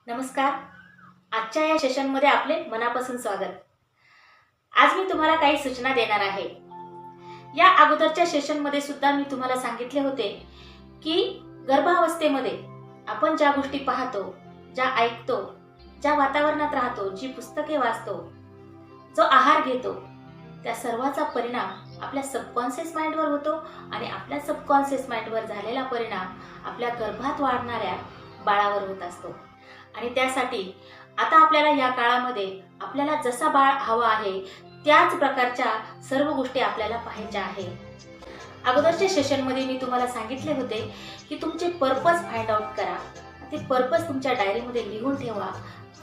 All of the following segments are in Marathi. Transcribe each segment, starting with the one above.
नमस्कार. आजच्या या सेशनमध्ये आपले मनापासून स्वागत. आज मी तुम्हाला काही सूचना देणार आहे. या अगोदरच्या सेशनमध्ये सुद्धा मी तुम्हाला सांगितले होते की गर्भावस्थेमध्ये आपण ज्या गोष्टी पाहतो, ज्या ऐकतो, ज्या वातावरणात राहतो, जी पुस्तके वाचतो, जो आहार घेतो, त्या सर्वाचा परिणाम आपल्या सबकॉन्शियस माइंडवर होतो आणि आपल्या सबकॉन्शियस माइंडवर झालेला परिणाम आपल्या गर्भात वाढणाऱ्या बाळावर होत असतो. आणि त्यासाठी आता आपल्याला या काळामध्ये आपल्याला जसा बाळ हवा आहे त्याच प्रकारच्या सर्व गोष्टी आपल्याला पाहायच्या आहे. अगोदरच्या सेशनमध्ये मी तुम्हाला सांगितले होते की तुमचे पर्पज फाइंड आउट करा, ते पर्पज तुमच्या डायरीमध्ये लिहून ठेवा.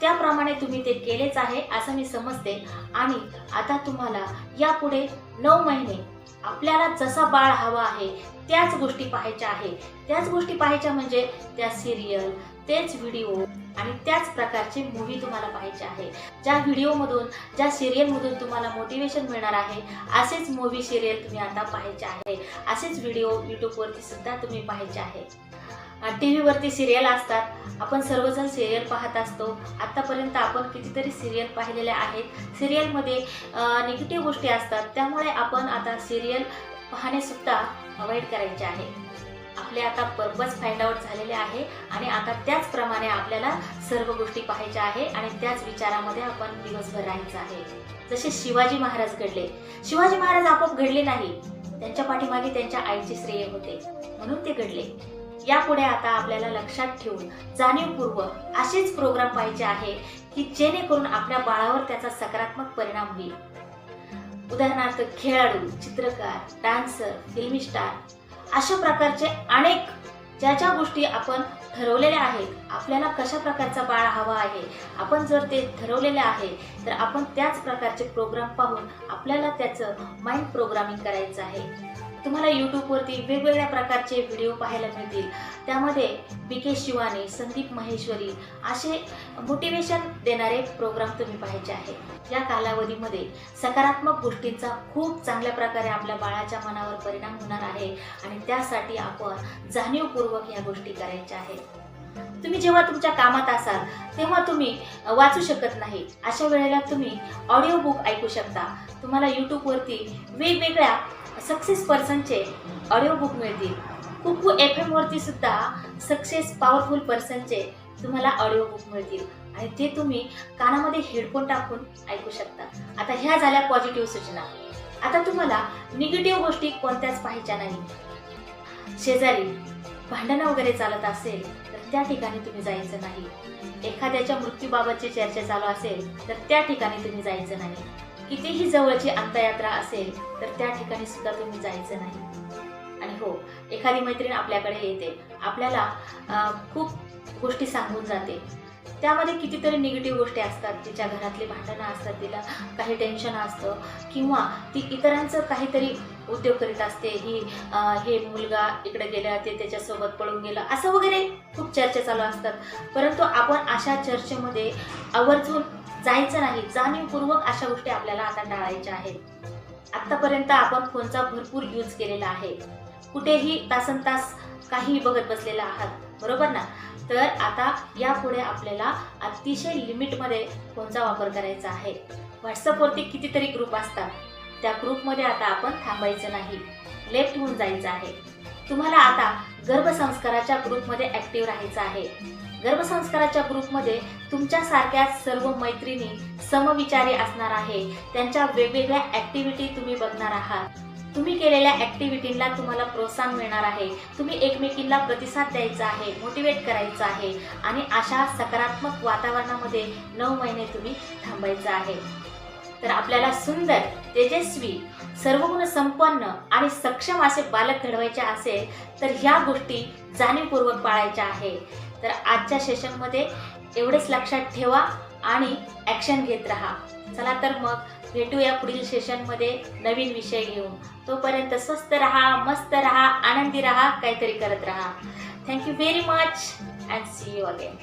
त्याप्रमाणे तुम्ही ते केलेच आहे असं मी समजते. आणि आता तुम्हाला यापुढे 9 महिने आपल्याला जसा बाळ हवा आहे त्याच गोष्टी पाहायच्या आहे. त्याच गोष्टी पाहायच्या म्हणजे त्या सिरियल, तेच व्हिडिओ आणि त्याच प्रकारचे मूवी तुम्हाला पाहायचे आहे. ज्या व्हिडिओमधून, ज्या सिरियलमधून तुम्हाला मोटिवेशन मिळणार आहे असेच मूवी, सिरियल तुम्ही आता पाहायचे आहे. असेच व्हिडिओ यूट्यूबवरती सुद्धा तुम्ही पाहायचे आहे. टी व्हीवरती सिरियल असतात, आपण सर्वजण सिरियल पाहत असतो. आत्तापर्यंत आपण कितीतरी सिरियल पाहिलेल्या आहेत. सिरियलमध्ये निगेटिव्ह गोष्टी असतात, त्यामुळे आपण आता सिरियल पाहणेसुद्धा अवॉइड करायचे आहे. आपले आता पर्पज फाइंड आउट झालेले आहे आणि आता त्याचप्रमाणे आपल्याला सर्व गोष्टी पाहायच्या आहे आणि त्याच विचारामध्ये आपण दिवसभर राहायचं आहे. जसे शिवाजी महाराज घडले. शिवाजी महाराज आपोआप घडले नाही, त्यांच्या पाठीमागे त्यांच्या आईचे श्रेय होते म्हणून ते घडले. यापुढे आता आपल्याला लक्षात ठेवून जाणीवपूर्वक असेच प्रोग्राम पाहायचे आहे की जेणेकरून आपल्या बाळावर त्याचा सकारात्मक परिणाम होईल. उदाहरणार्थ खेळाडू, चित्रकार, डान्सर, फिल्मी स्टार अशा प्रकारचे अनेक ज्या गोष्टी आपण ठरवलेल्या आहेत. आपल्याला कशा प्रकारचा बाळ हवा आहे, आपण जर ते ठरवलेले आहे तर आपण त्याच प्रकारचे प्रोग्राम पाहून आपल्याला त्याचं माइंड प्रोग्रामिंग करायचं आहे. तुम्हाला यूट्यूबवरती वेगवेगळ्या प्रकारचे व्हिडिओ पाहायला मिळतील. त्यामध्ये बी.के. शिवानी, संदीप महेश्वरी असे मोटिवेशन देणारे प्रोग्राम तुम्ही पाहायचे आहे. या कालावधीमध्ये सकारात्मक गोष्टींचा खूप चांगल्या प्रकारे आपल्या बाळाच्या मनावर परिणाम होणार आहे आणि त्यासाठी आपण जाणीवपूर्वक या गोष्टी करायच्या आहेत. तुम्ही जेव्हा तुमच्या कामात असाल तेव्हा तुम्ही वाचू शकत नाही, अशा वेळेला तुम्ही ऑडिओ बुक ऐकू शकता. तुम्हाला यूट्यूबवरती वेगवेगळ्या सक्सेस पर्सनचे ऑडिओ बुक मिळतील. कुकू FM वरती सुद्धा सक्सेस पॉवरफुल पर्सनचे तुम्हाला ऑडिओ बुक मिळतील आणि ते तुम्ही कानामध्ये हेडफोन टाकून ऐकू शकता. आता ह्या झाल्या पॉझिटिव्ह सूचना. आता तुम्हाला निगेटिव्ह गोष्टी कोणत्याच पाहायच्या नाही. शेजारी भांडणं वगैरे चालत असेल तर त्या ठिकाणी तुम्ही जायचं नाही. एखाद्याच्या मृत्यूबाबतची चर्चा चालू असेल तर त्या ठिकाणी तुम्ही जायचं नाही. कितीही जवळची अंत्ययात्रा असेल तर त्या ठिकाणी सुद्धा तुम्ही जायचं नाही. आणि हो, एखादी मैत्रीण आपल्याकडे येते, आपल्याला खूप गोष्टी सांगून जाते. त्यामध्ये कितीतरी निगेटिव्ह गोष्टी असतात. तिच्या घरातली भांडणं असतात, तिला काही टेन्शन असतं किंवा ती इतरांचं काहीतरी उद्योग करीत असते. हे मुलगा इकडे गेला, ते त्याच्यासोबत पळून गेलं, असं वगैरे खूप चर्चा चालू असतात. परंतु आपण अशा चर्चेमध्ये आवर्जून जायचं नाही. जाणीवपूर्वक अशा गोष्टी आपल्याला आता टाळायच्या आहेत. आत्तापर्यंत आपण फोनचा भरपूर यूज केलेला आहे. कुठेही तासनतास काही बघत बसलेला आहात, बरोबर ना? तर आता यापुढे आपल्याला अतिशय लिमिटमध्ये फोनचा वापर करायचा आहे. व्हॉट्सअपवरती कितीतरी ग्रुप असतात, त्या ग्रुपमध्ये आता आपण थांबायचं नाही, लेफ्ट होऊन जायचं आहे. तुम्हाला आता गर्भसंस्काराच्या ग्रुपमध्ये ॲक्टिव्ह राहायचं आहे. गर्भसंस्काराच्या ग्रुपमध्ये तुमच्यासारख्या सर्व मैत्रिणी समविचारी असणार आहे. त्यांच्या वेगवेगळ्या ॲक्टिव्हिटी तुम्ही बघणार आहात. तुम्ही केलेल्या ॲक्टिव्हिटींना तुम्हाला प्रोत्साहन मिळणार आहे. तुम्ही एकमेकींना प्रतिसाद द्यायचा आहे, मोटिवेट करायचं आहे आणि अशा सकारात्मक वातावरणामध्ये 9 महिने तुम्ही थांबायचं आहे. तर आपल्याला सुंदर, तेजस्वी, सर्वगुण संपन्न आणि सक्षम असे बालक घडवायचे असेल तर ह्या गोष्टी जाणीवपूर्वक पाळायच्या आहे. तर आजच्या सेशनमध्ये एवढेच लक्षात ठेवा आणि ॲक्शन घेत राहा. चला तर मग भेटूया पुढील सेशनमध्ये नवीन विषय घेऊन. तोपर्यंत स्वस्त रहा, मस्त रहा, आनंदी रहा, काहीतरी करत रहा. Thank you very much and see you again.